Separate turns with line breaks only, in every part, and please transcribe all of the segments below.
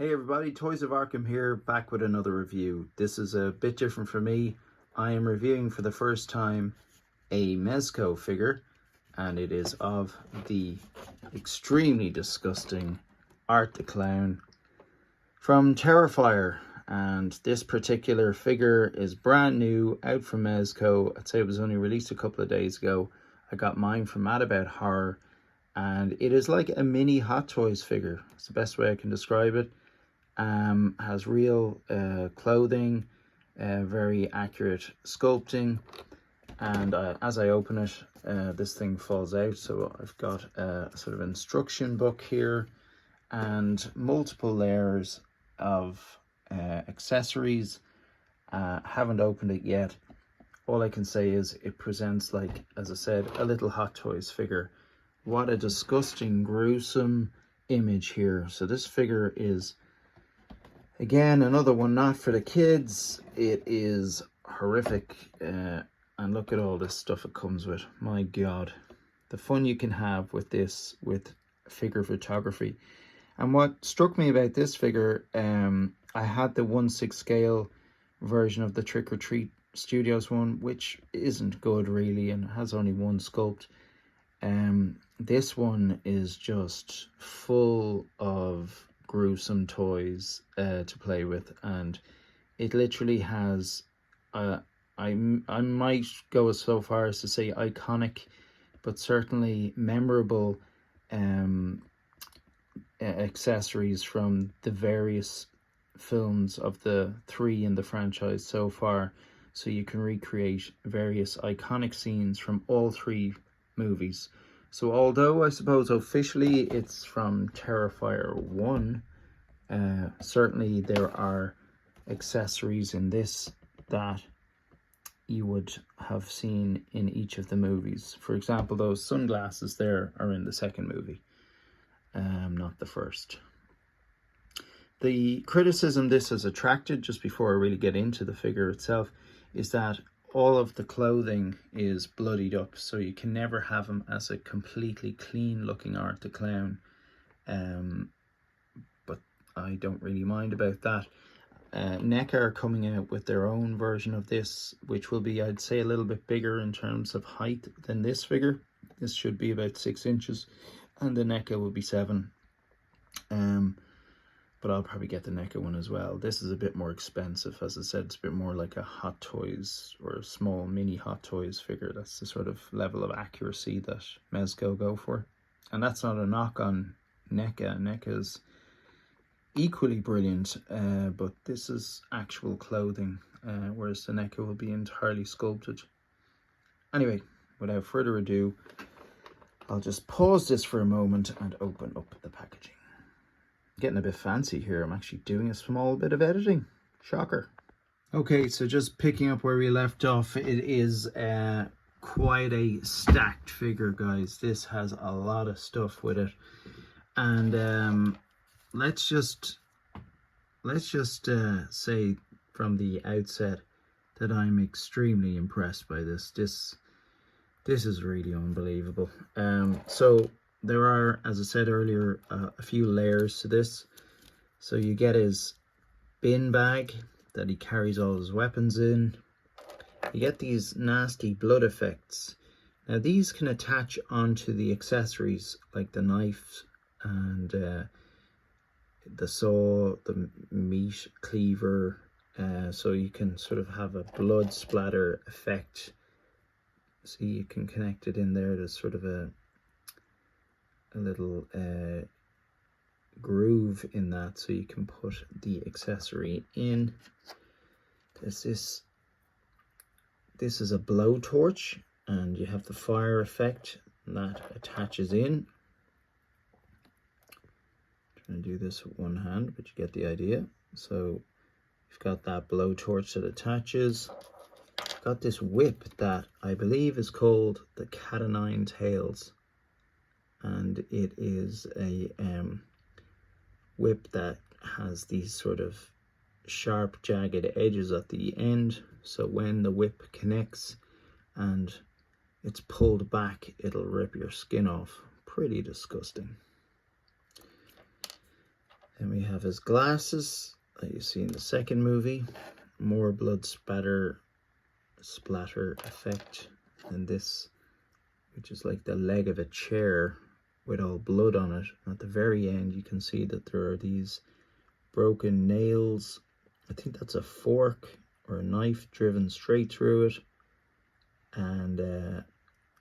Hey everybody, Toys of Arkham here, back with another review. This is a bit different for me. I am reviewing for the first time a Mezco figure, and it is of the extremely disgusting Art the Clown from Terrifier. And this particular figure is brand new, out from Mezco. I'd say it was only released a couple of days ago. I got mine from Mad About Horror, and it is like a mini Hot Toys figure. It's the best way I can describe it. Has real clothing, very accurate sculpting, and as I open it, this thing falls out. So I've got a sort of instruction book here and multiple layers of accessories. Haven't opened it yet. All I can say is it presents, like, as I said, a little Hot Toys figure. What a disgusting, gruesome image here. So this figure is, again, another one not for the kids. It is horrific, and look at all this stuff it comes with. My God, the fun you can have with this, with figure photography. And what struck me about this figure, I had the 1/6 scale version of the Trick or Treat Studios one, which isn't good really, and has only one sculpt. This one is just full of gruesome toys to play with, and it literally has I might go so far as to say iconic, but certainly memorable accessories from the various films of the 3 in the franchise so far. So you can recreate various iconic scenes from all 3 movies. So although I suppose officially it's from Terrifier 1, certainly there are accessories in this that you would have seen in each of the movies. For example, those sunglasses there are in the 2nd movie, not the 1st. The criticism this has attracted, just before I really get into the figure itself, is that all of the clothing is bloodied up, so you can never have him as a completely clean looking Art the Clown. But I don't really mind about that. NECA are coming out with their own version of this, which will be, I'd say, a little bit bigger in terms of height than this figure. This should be about 6 inches, and the NECA will be 7. But I'll probably get the NECA one as well. This is a bit more expensive. As I said, it's a bit more like a Hot Toys or a small mini Hot Toys figure. That's the sort of level of accuracy that Mezco go for. And that's not a knock on NECA. NECA's equally brilliant, but this is actual clothing, whereas the NECA will be entirely sculpted. Anyway, without further ado, I'll just pause this for a moment and open up the packaging. Getting a bit fancy here. I'm actually doing a small bit of editing. Shocker. Okay, so just picking up where we left off, it is quite a stacked figure, guys. This has a lot of stuff with it, and let's just say from the outset that I'm extremely impressed by this. This is really unbelievable. So there are, as I said earlier, a few layers to this. So you get his bin bag that he carries all his weapons in. You get these nasty blood effects. Now these can attach onto the accessories, like the knife and the saw, the meat cleaver, so you can sort of have a blood splatter effect. See, you can connect it in there. There's sort of a little groove in that, so you can put the accessory in. There's this is a blowtorch, and you have the fire effect that attaches in. I'm trying to do this with one hand, but you get the idea. So you've got that blowtorch that attaches. Got this whip that I believe is called the Cat o' Nine Tails, and it is a whip that has these sort of sharp, jagged edges at the end, so when the whip connects and it's pulled back, it'll rip your skin off. Pretty disgusting. Then we have his glasses that you see in the second movie. More blood splatter effect. And this, which is like the leg of a chair with all blood on it. At the very end, you can see that there are these broken nails. I think that's a fork or a knife driven straight through it. And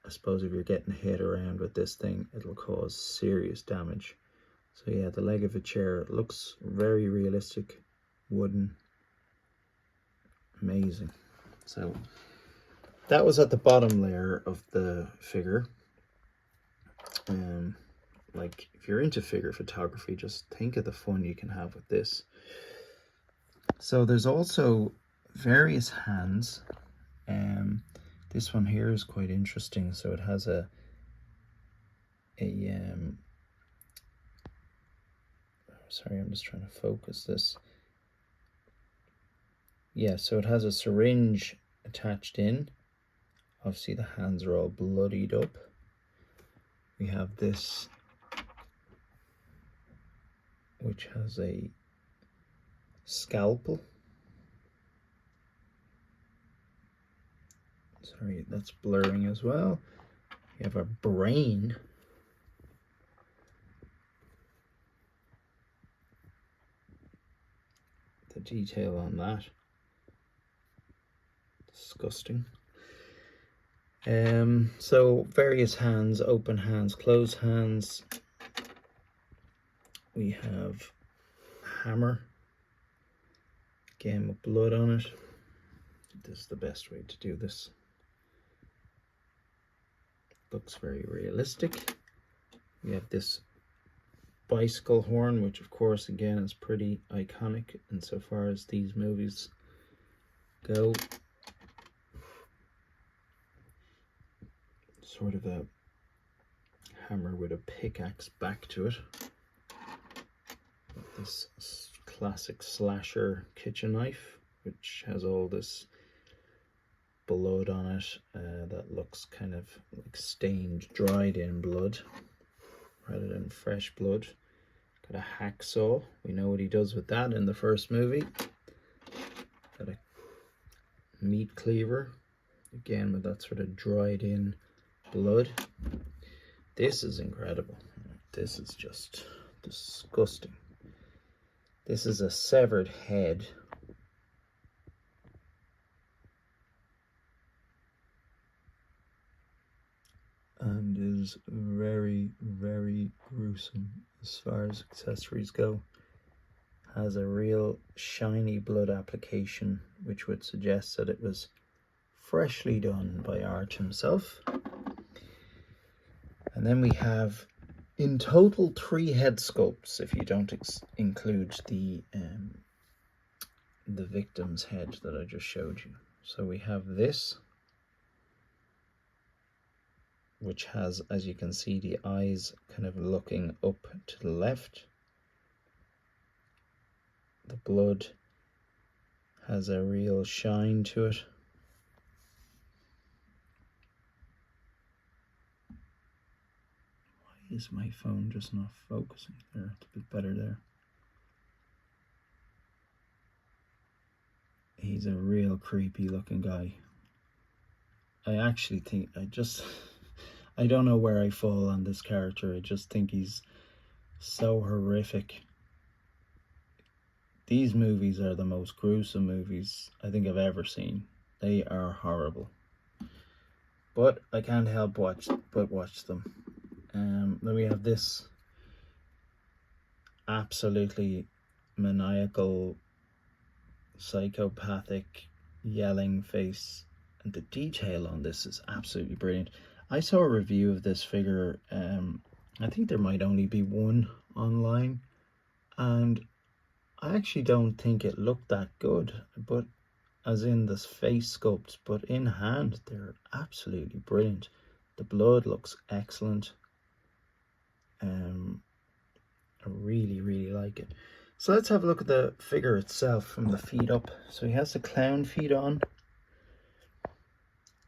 I suppose if you're getting hit around with this thing, it'll cause serious damage. So yeah, the leg of a chair, it looks very realistic, wooden, amazing. So that was at the bottom layer of the figure. Like if you're into figure photography, just think of the fun you can have with this. So there's also various hands. This one here is quite interesting. So it has sorry, I'm just trying to focus this. Yeah, so it has a syringe attached in. Obviously the hands are all bloodied up. We have this, which has a scalpel. Sorry, that's blurring as well. We have a brain. The detail on that. Disgusting. So various hands, open hands, closed hands. We have a hammer, again with blood on it. This is the best way to do this. Looks very realistic. We have this bicycle horn, which of course again is pretty iconic insofar as these movies go. Sort of a hammer with a pickaxe back to it. This classic slasher kitchen knife, which has all this blood on it that looks kind of like stained, dried in blood rather than fresh blood. Got a hacksaw. We know what he does with that in the first movie. Got a meat cleaver, again with that sort of dried in blood. This is incredible. This is just disgusting. This is a severed head. And is very, very gruesome as far as accessories go. Has a real shiny blood application, which would suggest that it was freshly done by Art himself. And then we have, in total, 3 head sculpts, if you don't include the victim's head that I just showed you. So we have this, which has, as you can see, the eyes kind of looking up to the left. The blood has a real shine to it. Why is my phone just not focusing? There, it's a bit better there. He's a real creepy looking guy. I actually think, I don't know where I fall on this character. I just think he's so horrific. These movies are the most gruesome movies I think I've ever seen. They are horrible. But I can't help but watch them. Then we have this absolutely maniacal, psychopathic, yelling face. And the detail on this is absolutely brilliant. I saw a review of this figure, I think there might only be one online, and I actually don't think it looked that good, but as in this face sculpt, but in hand, they're absolutely brilliant. The blood looks excellent. I really, really like it. So let's have a look at the figure itself from the feet up. So he has the clown feet on,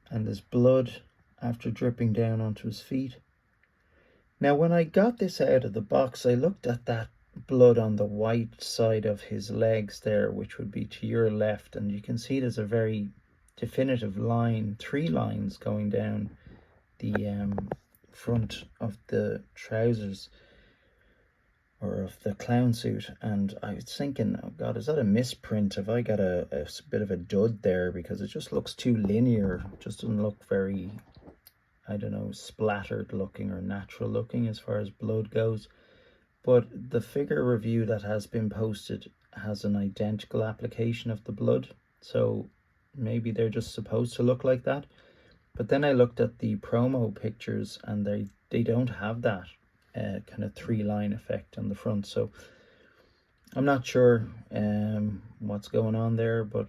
and there's blood after dripping down onto his feet. Now, when I got this out of the box, I looked at that blood on the white side of his legs there, which would be to your left, and you can see there's a very definitive line, 3 lines going down the front of the trousers or of the clown suit. And I was thinking, oh god, is that a misprint? Have I got a bit of a dud there? Because it just looks too linear. It just doesn't look very, I don't know, splattered looking or natural looking as far as blood goes. But the figure review that has been posted has an identical application of the blood, so maybe they're just supposed to look like that. But then I looked at the promo pictures and they don't have that kind of 3-line effect on the front, so I'm not sure what's going on there, but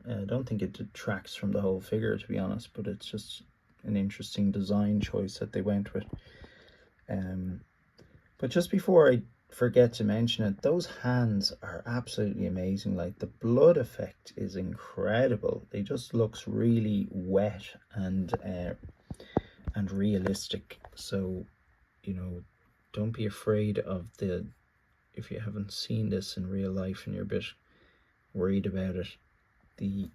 I don't think it detracts from the whole figure, to be honest. But it's just an interesting design choice that they went with. But just before I forget to mention it, those hands are absolutely amazing. Like, the blood effect is incredible. They just looks really wet and realistic. So, you know, don't be afraid of if you haven't seen this in real life and you're a bit worried about it, the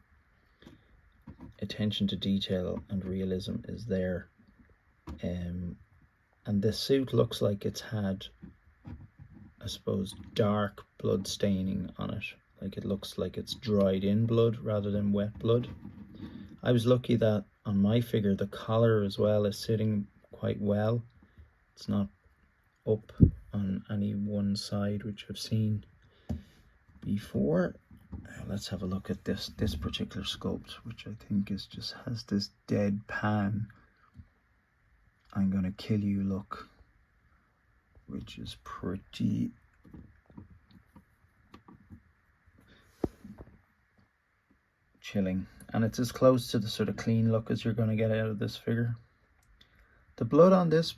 attention to detail and realism is there. And the suit looks like it's had, I suppose, dark blood staining on it. Like, it looks like it's dried in blood rather than wet blood. I was lucky that on my figure the collar as well is sitting quite well. It's not up on any one side, which I've seen before. Let's have a look at this particular sculpt, which I think has this deadpan "I'm gonna kill you" look, which is pretty chilling, and it's as close to the sort of clean look as you're going to get out of this figure. The blood on this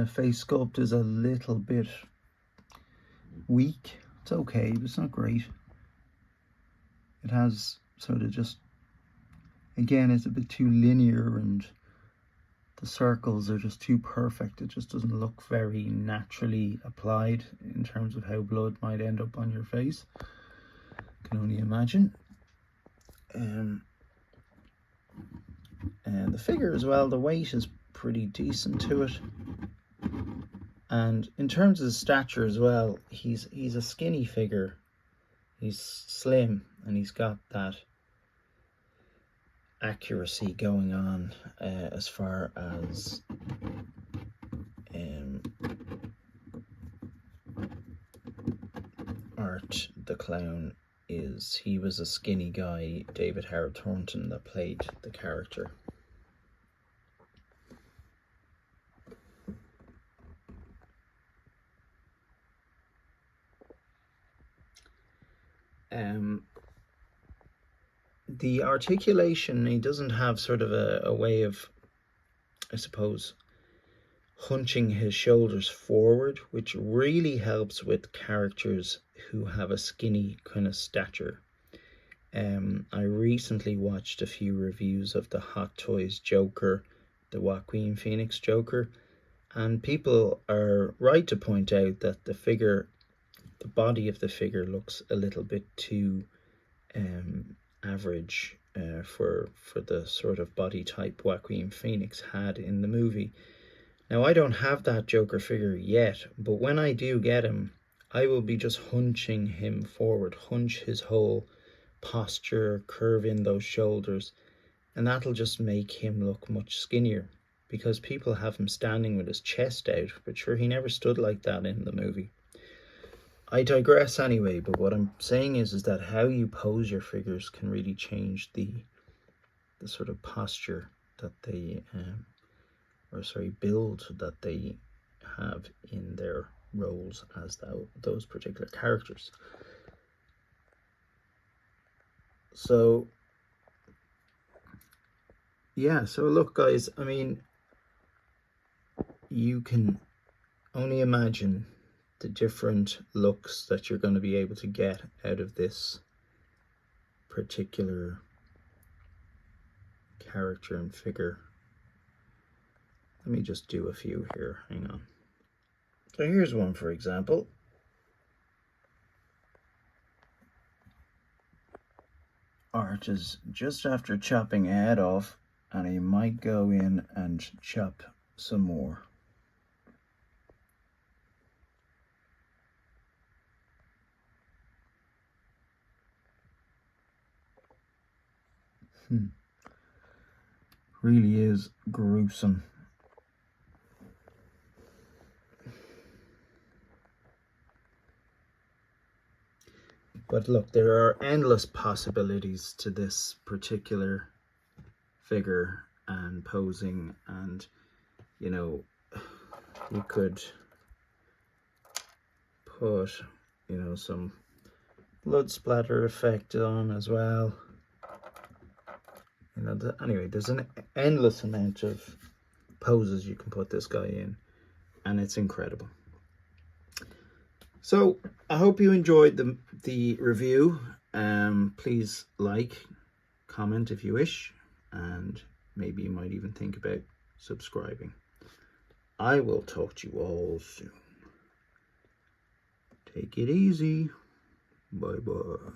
face sculpt is a little bit weak. It's okay, but it's not great. It has sort of just, again, it's a bit too linear, and the circles are just too perfect. It just doesn't look very naturally applied in terms of how blood might end up on your face. I can only imagine. And the figure as well, the weight is pretty decent to it. And in terms of the stature as well, he's a skinny figure. He's slim, and he's got that accuracy going on as far as Art the Clown is. He was a skinny guy, David Howard Thornton, that played the character. The articulation, he doesn't have sort of a way of, I suppose, hunching his shoulders forward, which really helps with characters who have a skinny kind of stature. I recently watched a few reviews of the Hot Toys Joker, the Joaquin Phoenix Joker, and people are right to point out that the body of the figure looks a little bit too average for the sort of body type Joaquin Phoenix had in the movie. Now, I don't have that Joker figure yet, but when I do get him, I will be just hunching him forward, hunch his whole posture, curve in those shoulders, and that'll just make him look much skinnier, because people have him standing with his chest out, but sure, he never stood like that in the movie. I digress anyway, but what I'm saying is that how you pose your figures can really change the sort of posture that they, build that they have in their roles as those particular characters. So, yeah, so look, guys, I mean, you can only imagine the different looks that you're going to be able to get out of this particular character and figure. Let me just do a few here, hang on. So here's one, for example. Art is just after chopping a head off, and he might go in and chop some more. Really is gruesome. But look, there are endless possibilities to this particular figure and posing, and you know, you could put, you know, some blood splatter effect on as well. You know, anyway, there's an endless amount of poses you can put this guy in, and it's incredible. So I hope you enjoyed the review. Please like, comment if you wish, and maybe you might even think about subscribing. I will talk to you all soon. Take it easy. Bye bye.